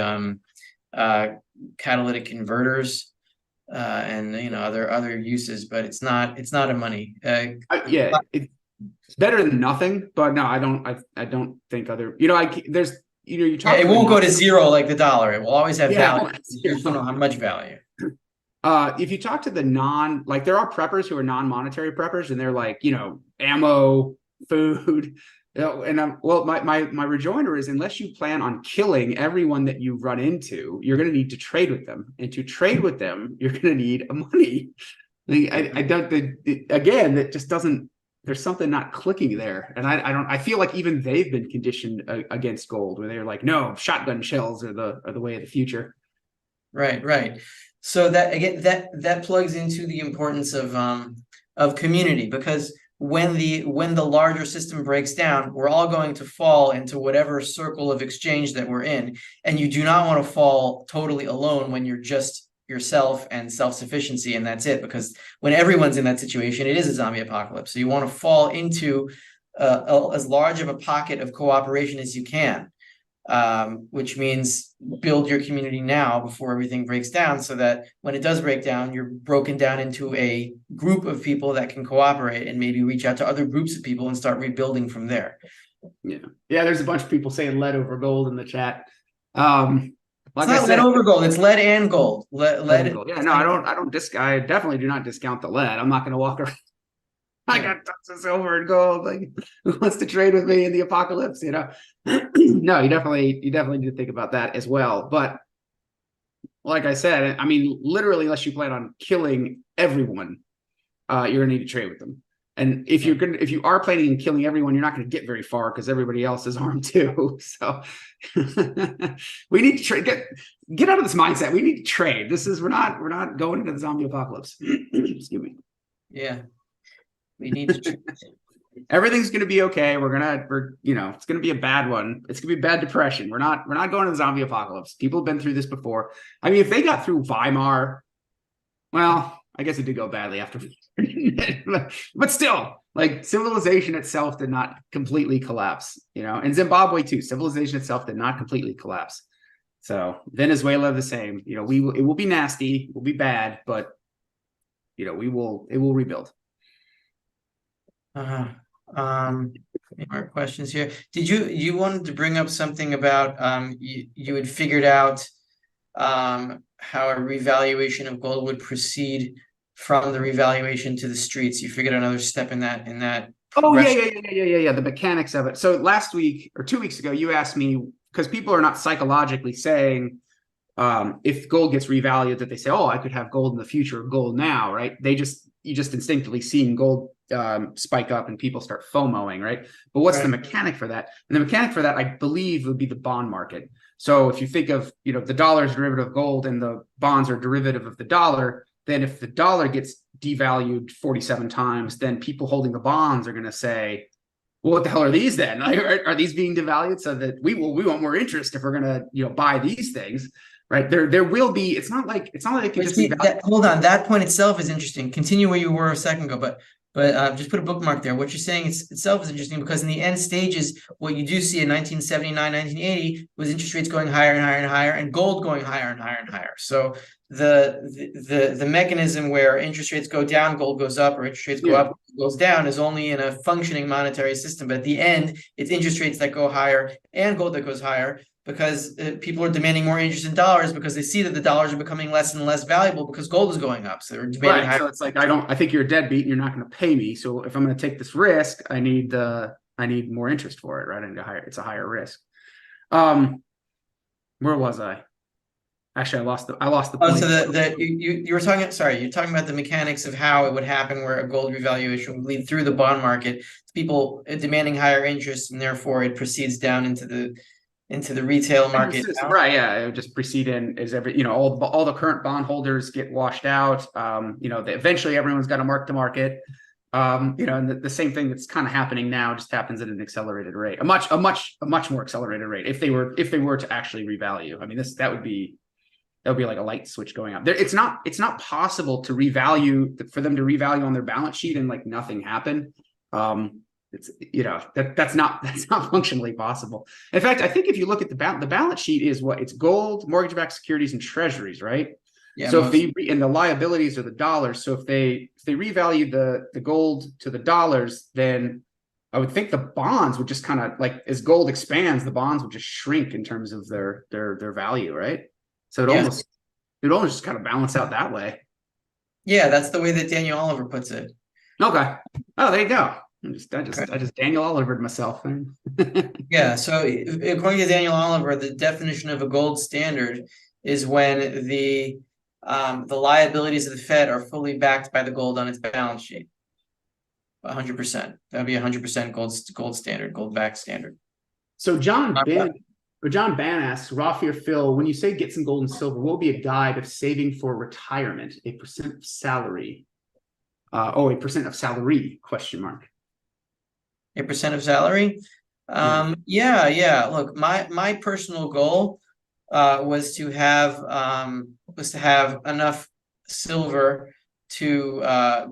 catalytic converters and other uses, but it's not a money. It's better than nothing, but no, I don't think other. There's you talk. It won't go to zero like the dollar. It will always have value. Yeah. You don't know how much value. If you talk to the there are preppers who are non-monetary preppers, and they're like, ammo, food. And my rejoinder is, unless you plan on killing everyone that you run into, you're going to need to trade with them, and to trade with them, you're going to need money. I don't. Again, that just doesn't. There's something not clicking there, and I feel like even they've been conditioned against gold, where they're like, no, shotgun shells are the way of the future. Right. So that again, that plugs into the importance of community, because when the larger system breaks down, we're all going to fall into whatever circle of exchange that we're in, and you do not want to fall totally alone when you're just yourself and self-sufficiency and that's it, because when everyone's in that situation, it is a zombie apocalypse. So you want to fall into as large of a pocket of cooperation as you can, which means build your community now before everything breaks down, so that when it does break down, you're broken down into a group of people that can cooperate and maybe reach out to other groups of people and start rebuilding from there. Yeah. There's a bunch of people saying lead over gold in the chat. Like it's not lead over gold, it's lead and gold. Lead and gold. Yeah, no, I definitely do not discount the lead. I'm not going to walk around. I got tons of silver and gold. Like, who wants to trade with me in the apocalypse? No, you definitely need to think about that as well. But like I said, I mean, literally, unless you plan on killing everyone, you're gonna need to trade with them. And if you are planning on killing everyone, you're not going to get very far because everybody else is armed too. So we need to trade. Get out of this mindset. We need to trade. We're not going into the zombie apocalypse. Excuse me. Yeah. We need to. Everything's going to be okay. It's going to be a bad one. It's going to be a bad depression. We're not going to the zombie apocalypse. People have been through this before. I mean, if they got through Weimar, well, I guess it did go badly after, but still, like, civilization itself did not completely collapse. And Zimbabwe too. Civilization itself did not completely collapse. So Venezuela the same. It will be nasty. Will be bad, but it will rebuild. Any more questions here? Did you wanted to bring up something about you had figured out how a revaluation of gold would proceed from the revaluation to the streets? You figured out another step in that. Oh yeah. The mechanics of it. So last week or 2 weeks ago, you asked me, because people are not psychologically saying, if gold gets revalued, that they say, oh, I could have gold in the future, gold now, right? You just instinctively seeing gold spike up and people start FOMOing, right? But what's the mechanic for that? And the mechanic for that, I believe, would be the bond market. So if you think of, the dollar is derivative of gold and the bonds are derivative of the dollar, then if the dollar gets devalued 47 times, then people holding the bonds are going to say, well, what the hell are these then? Are these being devalued so that we want more interest if we're going to, buy these things? Right. There will be, it's not like it can just be hold on. That point itself is interesting. Continue where you were a second ago, but just put a bookmark there. What you're saying itself is interesting, because in the end stages, what you do see in 1979, 1980 was interest rates going higher and higher and higher, and gold going higher and higher and higher. So the mechanism where interest rates go down, gold goes up, or interest rates go up, goes down, is only in a functioning monetary system. But at the end, it's interest rates that go higher and gold that goes higher, because people are demanding more interest in dollars, because they see that the dollars are becoming less and less valuable because gold is going up. So they're demanding higher. So it's like, I think you're a deadbeat and you're not going to pay me. So if I'm going to take this risk, I need more interest for it, right? It's a higher risk. Where was I? Actually, I lost the point. So you were talking. Sorry, you're talking about the mechanics of how it would happen, where a gold revaluation would lead through the bond market, people demanding higher interest, and therefore it proceeds down into the into the retail market now. Right, yeah, it would just proceed in as every, all the current bondholders get washed out. Eventually everyone's got to mark to market. And the same thing that's kind of happening now just happens at an accelerated rate, a much more accelerated rate if they were to actually revalue. I mean, that would be like a light switch going up. It's not possible to revalue, for them to revalue on their balance sheet and like nothing happened. That's not functionally possible. In fact, I think if you look at the balance sheet is it's gold, mortgage-backed securities, and treasuries, right? Yeah. So and the liabilities are the dollars. So if they revalue the gold to the dollars, then I would think the bonds would just kind of like, as gold expands, the bonds would just shrink in terms of their value, right? So it almost just kind of balance out that way. Yeah, that's the way that Daniel Oliver puts it. Okay. Oh, there you go. I just Daniel Olivered myself. Yeah. So according to Daniel Oliver, the definition of a gold standard is when the liabilities of the Fed are fully backed by the gold on its balance sheet. 100%. That would be 100% gold standard, gold backed standard. So John Ban asks, Rafi or Phil, when you say get some gold and silver, what will be a guide of saving for retirement? A percent of salary? A percent of salary? Question mark. A percent of salary? Yeah. Look, my personal goal was to have enough silver to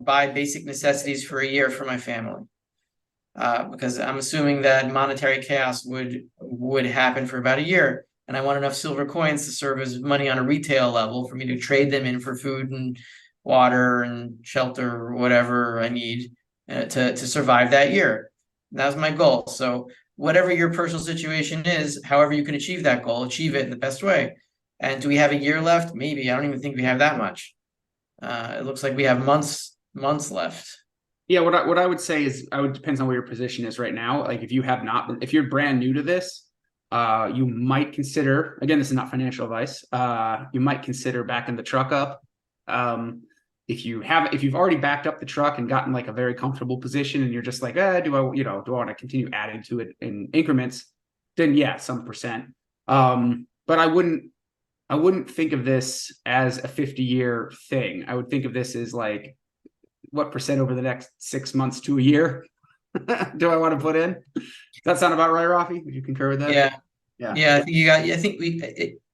buy basic necessities for a year for my family. Because I'm assuming that monetary chaos would happen for about a year, and I want enough silver coins to serve as money on a retail level for me to trade them in for food and water and shelter or whatever I need to survive that year. And that was my goal. So whatever your personal situation is, however you can achieve that goal, achieve it in the best way. And do we have a year left? Maybe. I don't even think we have that much. It looks like we have months left. Yeah, what I would say is, depends on where your position is right now. Like if you're brand new to this, you might consider, again, this is not financial advice, you might consider backing the truck up. If you've already backed up the truck and gotten like a very comfortable position and you're just like, do I want to continue adding to it in increments? Then yeah, some percent. But I wouldn't think of this as a 50-year thing. I would think of this as like, what percent over the next 6 months to a year do I want to put in? Does that sound about right, Rafi? Would you concur with that? Yeah. I think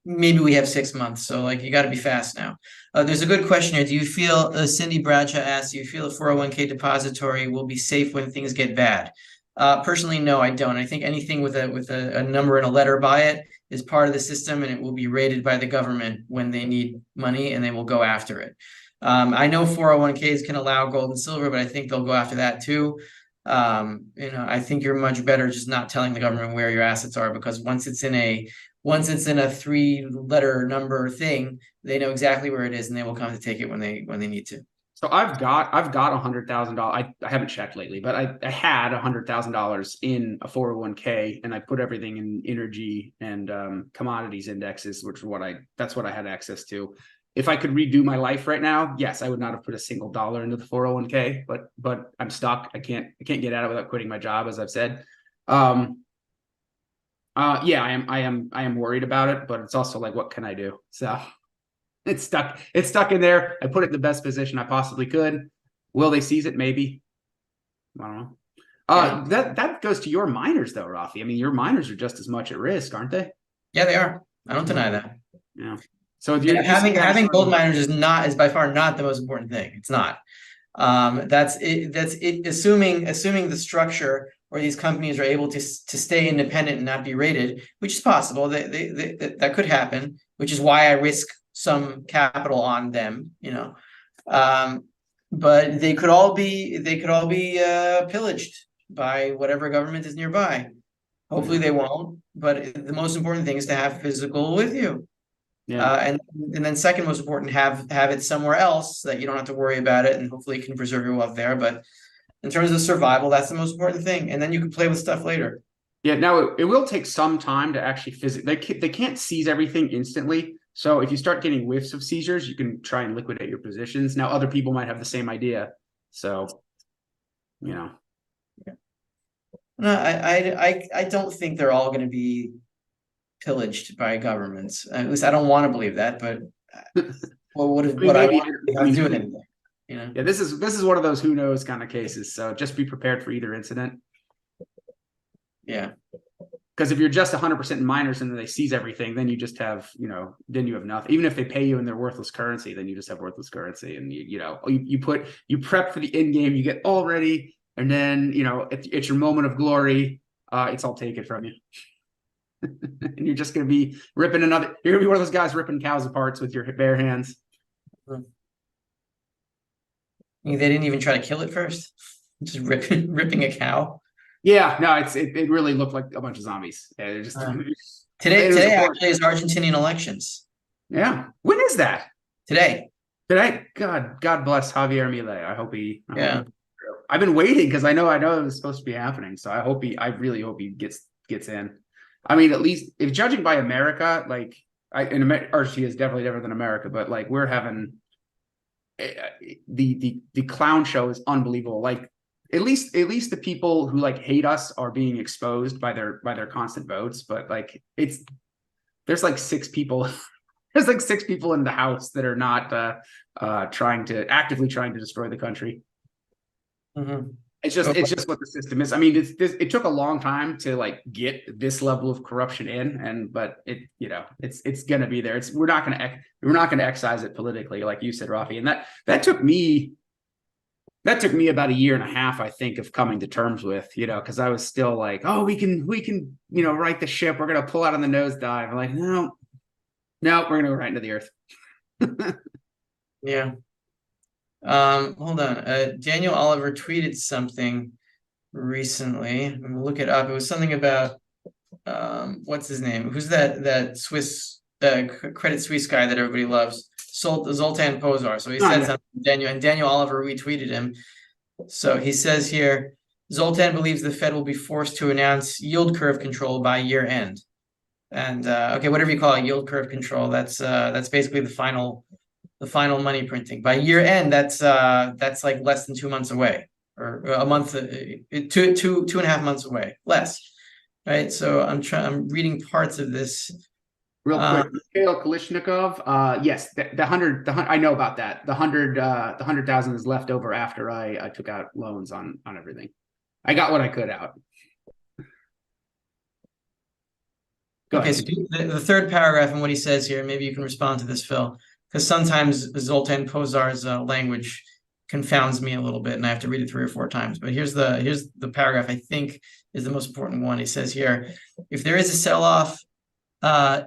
maybe we have 6 months. So like, you got to be fast now. There's a good question here. Do you feel, Cindy Bradshaw asks, do you feel a 401k depository will be safe when things get bad? Personally, no, I don't. I think anything with a number and a letter by it is part of the system, and it will be rated by the government when they need money, and they will go after it. I know 401ks can allow gold and silver, but I think they'll go after that too. I think you're much better just not telling the government where your assets are, because once it's in a 3-letter number thing, they know exactly where it is, and they will come to take it when they need to. So I've got $100,000. I haven't checked lately, but I had $100,000 in a 401k, and I put everything in energy and commodities indexes, that's what I had access to. If I could redo my life right now, yes, I would not have put a single dollar into the 401k, but I'm stuck. I can't get out of it without quitting my job, as I've said. Yeah, I am worried about it, but it's also like, what can I do? So it's stuck in there. I put it in the best position I possibly could. Will they seize it? Maybe. I don't know. That goes to your miners though, Rafi. I mean, your miners are just as much at risk, aren't they? Yeah, they are. I don't deny that. Yeah. So having gold miners is by far not the most important thing. It's not. That's it. Assuming the structure where these companies are able to stay independent and not be rated, which is possible. That could happen, which is why I risk some capital on them. But they could all be pillaged by whatever government is nearby. Hopefully they won't. But the most important thing is to have physical with you. Yeah. And then second most important, have it somewhere else so that you don't have to worry about it, and hopefully you can preserve your wealth there. But in terms of survival, that's the most important thing. And then you can play with stuff later. Yeah, now it will take some time to actually physically, they can't seize everything instantly. So if you start getting whiffs of seizures, you can try and liquidate your positions. Now other people might have the same idea. So, Yeah. No, I don't think they're all going to be pillaged by governments. At least I don't want to believe that, but what I mean, what I maybe. want to I mean, do it anyway. You know? yeah, this is one of those who knows kind of cases. So just be prepared for either incident. Yeah. Because if you're just 100% miners and then they seize everything, then you just have, then you have nothing. Even if they pay you in their worthless currency, then you just have worthless currency. And you prep for the end game, you get all ready, and then it's your moment of glory. It's all taken from you, and you're just gonna be ripping another. You're gonna be one of those guys ripping cows apart with your bare hands. They didn't even try to kill it first, just ripping a cow. Yeah, no, it really looked like a bunch of zombies. Yeah, it just today actually is Argentinian elections. Yeah, when is that? Today. God bless Javier Milei. I hope he. I've been waiting because I know it was supposed to be happening. So I really hope he gets in. I mean, at least if judging by America, like Argentina is definitely different than America, but like we're having the clown show is unbelievable. Like at least the people who like hate us are being exposed by their constant votes. But like there's like 6 people. There's like 6 people in the House that are not actively trying to destroy the country. Mm-hmm. It's just what the system is. I mean, it took a long time to like get this level of corruption in, but it's gonna be there. We're not gonna excise it politically, like you said, Rafi. And that took me about a year and a half, I think, of coming to terms with, because I was still like, oh, we can right the ship. We're gonna pull out on the nosedive. I'm like, no, we're gonna go right into the earth. Yeah. Hold on. Daniel Oliver tweeted something recently. I'm gonna look it up. It was something about what's his name? Who's that Swiss Credit Suisse guy that everybody loves? Zoltan Pozsar. So he said something to Daniel Oliver retweeted him. So he says here, Zoltan believes the Fed will be forced to announce yield curve control by year end. And okay, whatever you call it, yield curve control, that's basically the final money printing. By year end, that's like less than 2 months away, or a month, two and a half months away, less. Right. So I'm reading parts of this. Real quick, Mikhail Kalishnikov. Yes, the 100. I know about that. The 100,000 is left over after I took out loans on everything. I got what I could out. Okay, so the third paragraph and what he says here, maybe you can respond to this, Phil, because sometimes Zoltan Pozsar's language confounds me a little bit, and I have to read it 3 or 4 times. But here's the paragraph I think is the most important one. He says here, if there is a sell-off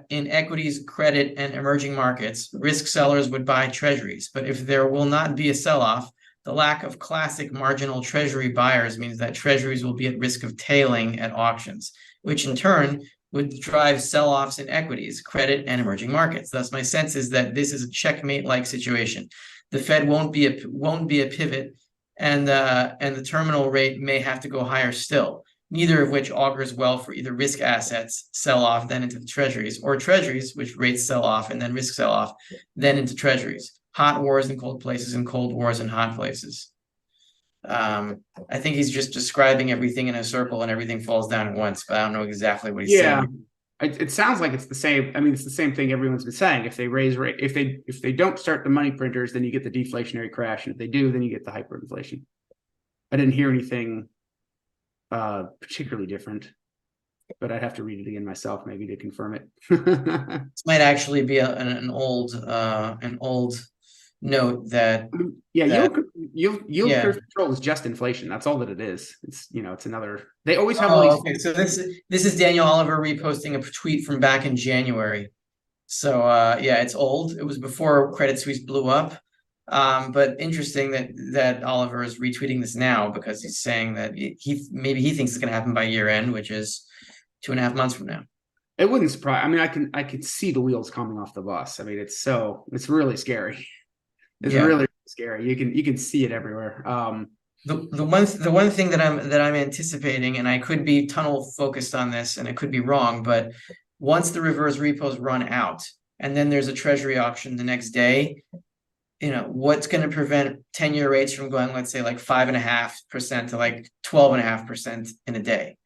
in equities, credit, and emerging markets, risk sellers would buy treasuries. But if there will not be a sell-off, the lack of classic marginal treasury buyers means that treasuries will be at risk of tailing at auctions, which in turn would drive sell-offs in equities, credit, and emerging markets. Thus, my sense is that this is a checkmate-like situation. The Fed won't be a pivot, and the terminal rate may have to go higher still. Neither of which augurs well for either risk assets sell off then into the treasuries, or treasuries which rates sell off and then risk sell off then into treasuries. Hot wars in cold places and cold wars in hot places. I think he's just describing everything in a circle and everything falls down at once, but I don't know exactly what he's saying. It sounds like it's the same. I mean, it's the same thing everyone's been saying. If they raise rate, if they don't start the money printers, then you get the deflationary crash, and if they do, then you get the hyperinflation. I didn't hear anything particularly different, but I'd have to read it again myself, maybe to confirm it. This might actually be an old note that yield curve control is just inflation. That's all that it is. It's it's another. They always have all these. Okay, so this is Daniel Oliver reposting a tweet from back in January. So yeah, it's old. It was before Credit Suisse blew up. But interesting that Oliver is retweeting this now, because he's saying that maybe he thinks it's going to happen by year end, which is 2.5 months from now. It wouldn't surprise. I mean, I could see the wheels coming off the bus. I mean, it's really scary. It's really scary. You can see it everywhere. The one thing that I'm anticipating, and I could be tunnel focused on this, and it could be wrong, but once the reverse repos run out, and then there's a treasury auction the next day, what's going to prevent 10-year rates from going, let's say, like 5.5% to like 12.5% in a day?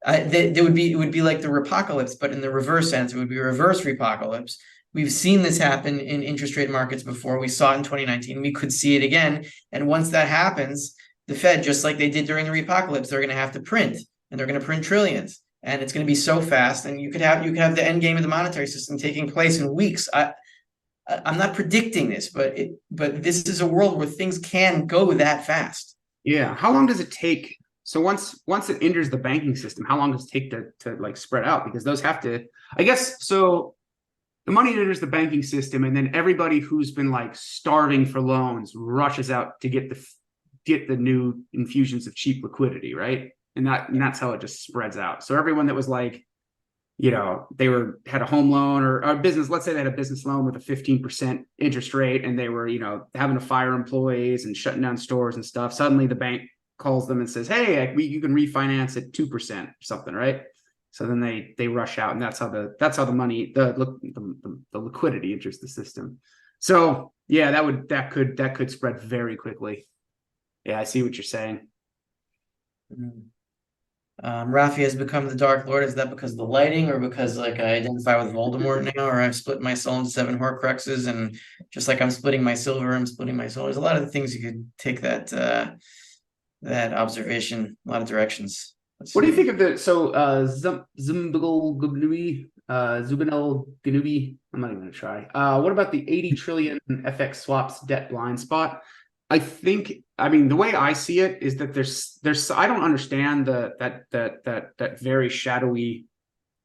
There would be, it would be like the repocalypse, but in the reverse sense, it would be reverse repocalypse. We've seen this happen in interest rate markets before. We saw it in 2019. We could see it again. And once that happens, the Fed, just like they did during the repocalypse, they're going to have to print, and they're going to print trillions. And it's going to be so fast. And you could have the end game of the monetary system taking place in weeks. I'm not predicting this, but this is a world where things can go that fast. Yeah. How long does it take? So once it enters the banking system, how long does it take to like spread out? Because those have to, I guess, so the money enters the banking system, and then everybody who's been like starving for loans rushes out to get the new infusions of cheap liquidity, right? And that's how it just spreads out. So everyone that was like, they had a home loan or a business, let's say they had a business loan with a 15% interest rate, and they were, having to fire employees and shutting down stores and stuff. Suddenly the bank calls them and says, hey, you can refinance at 2% or something, right? So then they rush out, and that's how the money, the liquidity enters the system. So yeah, that could spread very quickly. Yeah, I see what you're saying. Rafi has become the Dark Lord. Is that because of the lighting, or because like I identify with Voldemort now, or I've split my soul into 7 Horcruxes, and just like I'm splitting my silver, I'm splitting my soul. There's a lot of things you could take that observation, a lot of directions. What do you think of Zumbil Gubnui, Zubinel Ganubi? I'm not even gonna try. What about the 80 trillion FX swaps debt blind spot? I mean, the way I see it is that there's I don't understand that very shadowy,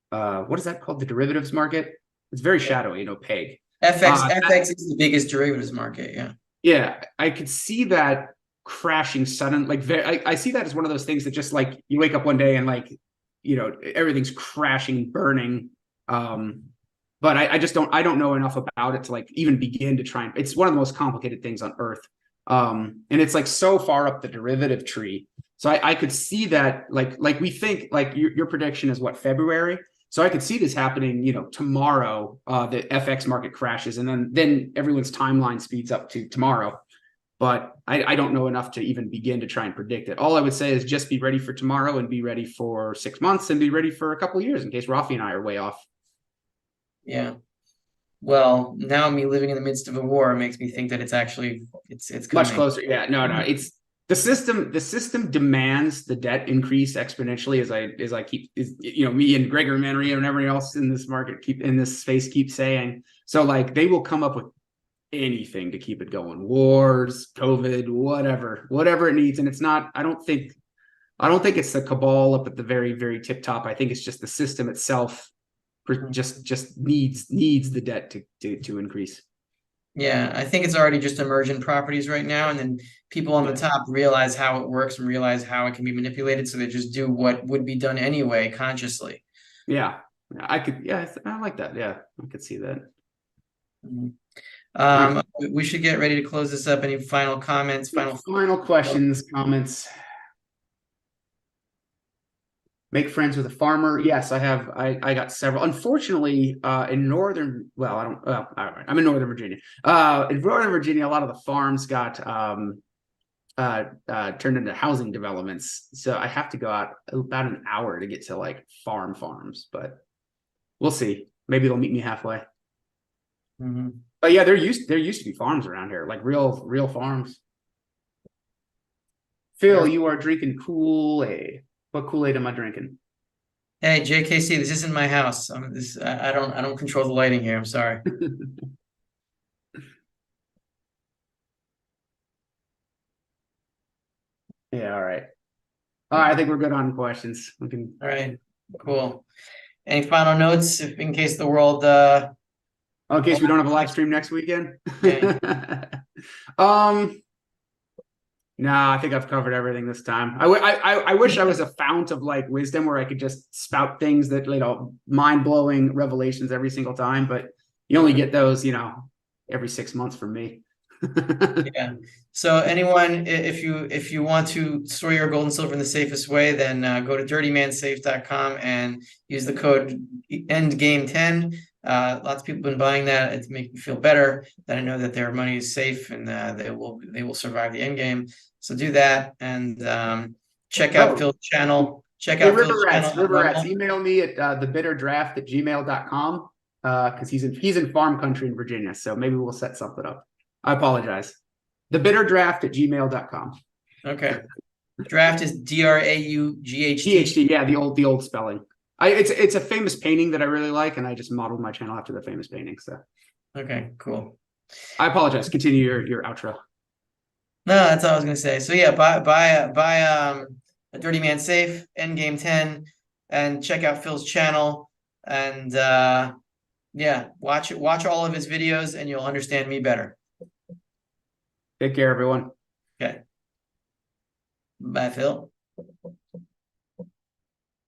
what is that called? The derivatives market. It's very shadowy and opaque. FX is the biggest derivatives market. Yeah. Yeah, I could see that crashing sudden. Like, I see that as one of those things that just like you wake up one day and like, everything's crashing, burning. But I don't know enough about it to like even begin to try and. It's one of the most complicated things on earth. And it's like so far up the derivative tree. So I could see that like we think like your prediction is what, February? So I could see this happening, tomorrow, the FX market crashes, and then everyone's timeline speeds up to tomorrow. But I don't know enough to even begin to try and predict it. All I would say is just be ready for tomorrow, and be ready for 6 months, and be ready for a couple of years in case Rafi and I are way off. Yeah. Well, now me living in the midst of a war makes me think that it's actually it's Much coming. closer. Yeah, no, it's the system demands the debt increase exponentially, as I keep me and Gregor Manria and everyone else in this market in this space keep saying. So like they will come up with anything to keep it going. Wars, COVID, whatever it needs. And it's not, I don't think it's the cabal up at the very, very tip top. I think it's just the system itself just needs the debt to increase. Yeah, I think it's already just emergent properties right now, and then people on the top realize how it works and realize how it can be manipulated, so they just do what would be done anyway consciously. Yeah, I like that. Yeah, I could see that. We should get ready to close this up. Any final comments? Final questions, comments? Make friends with a farmer. Yes, I have. I got several. Unfortunately, in northern, well, I don't. All right, I'm in Northern Virginia. In Northern Virginia, a lot of the farms got turned into housing developments. So I have to go out about an hour to get to like farms. But we'll see. Maybe they'll meet me halfway. But yeah, there used to be farms around here, like real farms. Phil, you are drinking Kool-Aid. What Kool-Aid am I drinking? Hey, JKC, this isn't my house. I don't control the lighting here. I'm sorry. Yeah, all right. I think we're good on questions. We can. All right, cool. Any final notes in case the world in case we don't have a live stream next weekend? Yeah. No, I think I've covered everything this time. I wish I was a fount of like wisdom where I could just spout things that, mind-blowing revelations every single time, but you only get those, every 6 months from me. Yeah. So anyone, if you want to store your gold and silver in the safest way, then go to dirtymansafe.com and use the code endgame10. Lots of people have been buying that. It's making me feel better that I know that their money is safe, and they will survive the end game. So do that, and check out Phil's channel. check Hey, out Phil's channel. River Rats, email me at thebitterdraft@gmail.com because he's in farm country in Virginia, so maybe we'll set something up. I apologize. Thebitterdraft@gmail.com. Okay. Draft is DRAUGHT. GHT, yeah, the old spelling. It's a famous painting that I really like, and I just modeled my channel after the famous painting. So Okay, cool. I apologize. Continue your outro. No, that's all I was gonna say. So yeah, buy a Dirty Man Safe, Endgame 10, and check out Phil's channel. And yeah, watch all of his videos and you'll understand me better. Take care, everyone. Okay. Bye, Phil.